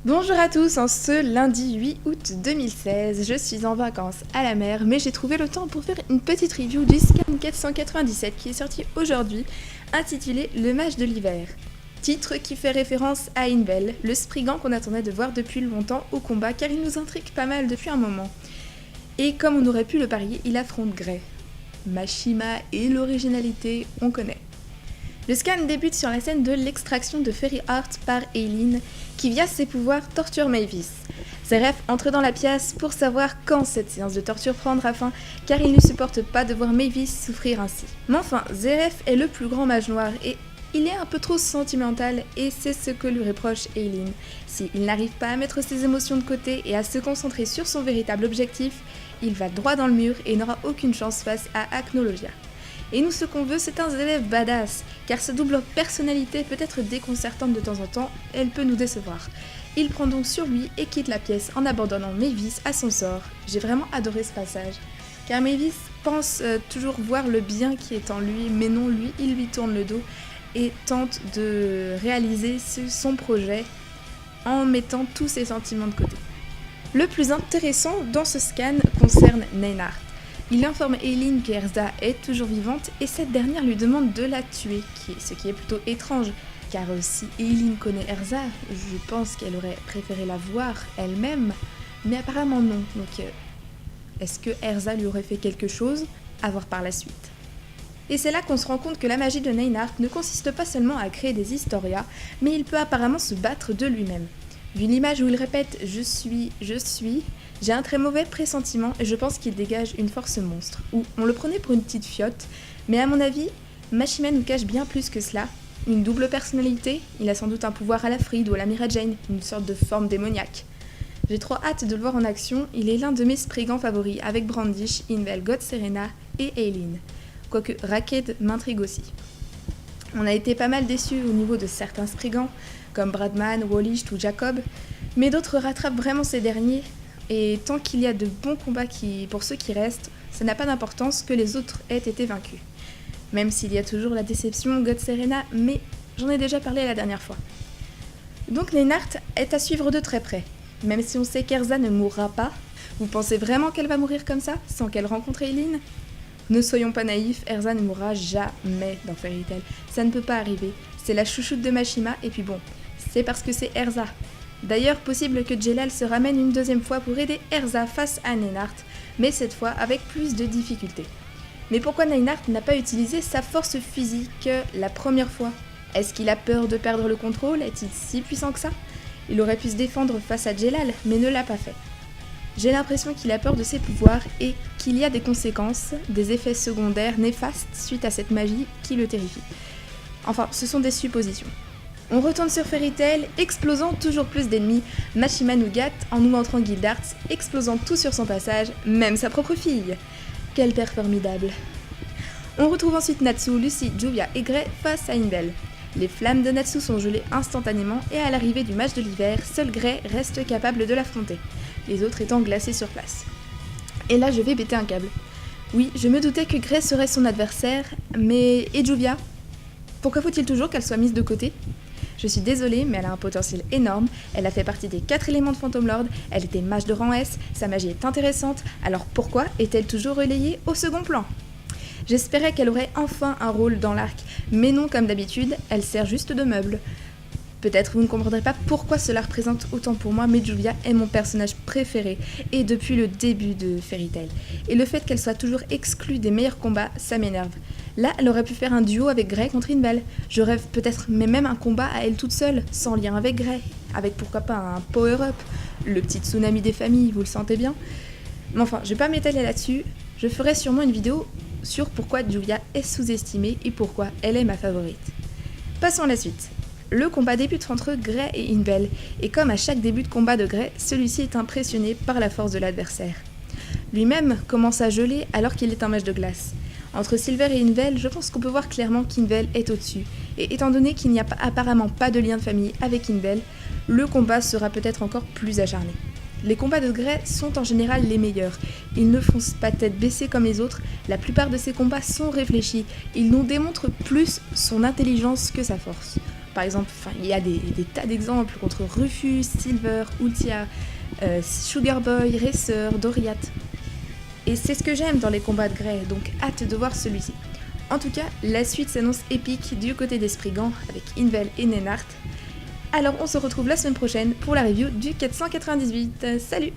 Bonjour à tous, en ce lundi 8 août 2016, je suis en vacances à la mer, mais j'ai trouvé le temps pour faire une petite review du Scan 497 qui est sorti aujourd'hui, intitulé Le Mage de l'hiver. Titre qui fait référence à Invel, le Spriggan qu'on attendait de voir depuis longtemps au combat car il nous intrigue pas mal depuis un moment. Et comme on aurait pu le parier, il affronte Grey. Mashima et l'originalité, on connaît. Le scan débute sur la scène de l'extraction de Fairy Heart par Aileen, qui via ses pouvoirs torture Mavis. Zeref entre dans la pièce pour savoir quand cette séance de torture prendra fin, car il ne supporte pas de voir Mavis souffrir ainsi. Mais enfin, Zeref est le plus grand mage noir et il est un peu trop sentimental et c'est ce que lui reproche Aileen. S'il n'arrive pas à mettre ses émotions de côté et à se concentrer sur son véritable objectif, il va droit dans le mur et n'aura aucune chance face à Acnologia. Et nous, ce qu'on veut, c'est un élève badass, car sa double personnalité peut être déconcertante de temps en temps, elle peut nous décevoir. Il prend donc sur lui et quitte la pièce en abandonnant Mavis à son sort. J'ai vraiment adoré ce passage, car Mavis pense toujours voir le bien qui est en lui, mais non, lui, il lui tourne le dos et tente de réaliser son projet en mettant tous ses sentiments de côté. Le plus intéressant dans ce scan concerne Neinhart. Il informe Aileen qu'Erza est toujours vivante et cette dernière lui demande de la tuer, ce qui est plutôt étrange, car si Aileen connaît Erza, je pense qu'elle aurait préféré la voir elle-même, mais apparemment non. Donc est-ce que Erza lui aurait fait quelque chose? À voir par la suite. Et c'est là qu'on se rend compte que la magie de Neinhart ne consiste pas seulement à créer des historias, mais il peut apparemment se battre de lui-même. Vu l'image où il répète « je suis », j'ai un très mauvais pressentiment et je pense qu'il dégage une force monstre. Ou on le prenait pour une petite fiotte, mais à mon avis, Mashima nous cache bien plus que cela. Une double personnalité, il a sans doute un pouvoir à la Fried ou à la Mira Jane, une sorte de forme démoniaque. J'ai trop hâte de le voir en action, il est l'un de mes Spriggans favoris avec Brandish, Invel, God Serena et Aileen. Quoique Raked m'intrigue aussi. On a été pas mal déçus au niveau de certains Spriggans, comme Bradman, Wallicht ou Jacob, mais d'autres rattrapent vraiment ces derniers, et tant qu'il y a de bons combats pour ceux qui restent, ça n'a pas d'importance que les autres aient été vaincus. Même s'il y a toujours la déception God Serena, mais j'en ai déjà parlé la dernière fois. Donc Neinhart est à suivre de très près. Même si on sait qu'Erza ne mourra pas, vous pensez vraiment qu'elle va mourir comme ça, sans qu'elle rencontre Aileen ? Ne soyons pas naïfs, Erza ne mourra jamais dans Fairy Tail. Ça ne peut pas arriver. C'est la chouchoute de Mashima, et puis bon, c'est parce que c'est Erza. D'ailleurs, possible que Jelal se ramène une deuxième fois pour aider Erza face à Neinhart, mais cette fois avec plus de difficultés. Mais pourquoi Neinhart n'a pas utilisé sa force physique la première fois? Est-ce qu'il a peur de perdre le contrôle? Est-il si puissant que ça? Il aurait pu se défendre face à Jelal, mais ne l'a pas fait. J'ai l'impression qu'il a peur de ses pouvoirs et qu'il y a des conséquences, des effets secondaires néfastes suite à cette magie qui le terrifie. Enfin, ce sont des suppositions. On retourne sur Fairy Tail, explosant toujours plus d'ennemis. Mashima nous gâte en nous montrant Gildarts, explosant tout sur son passage, même sa propre fille. Quel père formidable. On retrouve ensuite Natsu, Lucy, Juvia et Grey face à Invel. Les flammes de Natsu sont gelées instantanément et à l'arrivée du mage de l'hiver, seul Grey reste capable de l'affronter, les autres étant glacés sur place. Et là je vais péter un câble. Oui, je me doutais que Grey serait son adversaire, mais et Juvia? Pourquoi faut-il toujours qu'elle soit mise de côté? Je suis désolée, mais elle a un potentiel énorme, elle a fait partie des 4 éléments de Phantom Lord, elle était mage de rang S, sa magie est intéressante, alors pourquoi est-elle toujours relayée au second plan? J'espérais qu'elle aurait enfin un rôle dans l'arc, mais non comme d'habitude, elle sert juste de meuble. Peut-être vous ne comprendrez pas pourquoi cela représente autant pour moi, mais Juvia est mon personnage préféré, et depuis le début de Fairy Tail. Et le fait qu'elle soit toujours exclue des meilleurs combats, ça m'énerve. Là, elle aurait pu faire un duo avec Grey contre Invel. Je rêve peut-être même un combat à elle toute seule, sans lien avec Grey, avec pourquoi pas un power-up, le petit tsunami des familles, vous le sentez bien? Mais enfin, je vais pas m'étaler là-dessus, je ferai sûrement une vidéo sur pourquoi Juvia est sous-estimée et pourquoi elle est ma favorite. Passons à la suite. Le combat débute entre Grey et Invel, et comme à chaque début de combat de Grey, celui-ci est impressionné par la force de l'adversaire. Lui-même commence à geler alors qu'il est un mage de glace. Entre Silver et Invel, je pense qu'on peut voir clairement qu'Invel est au-dessus, et étant donné qu'il n'y a apparemment pas de lien de famille avec Invel, le combat sera peut-être encore plus acharné. Les combats de Grey sont en général les meilleurs. Il ne fonce pas tête baissée comme les autres, la plupart de ses combats sont réfléchis, il nous démontre plus son intelligence que sa force. Par exemple, il y a des tas d'exemples contre Rufus, Silver, Ultia, Sugar Boy, Racer, Doriath. Et c'est ce que j'aime dans les combats de Grey, donc hâte de voir celui-ci. En tout cas, la suite s'annonce épique du côté des Spriggans avec Invel et Nenart. Alors on se retrouve la semaine prochaine pour la review du 498. Salut!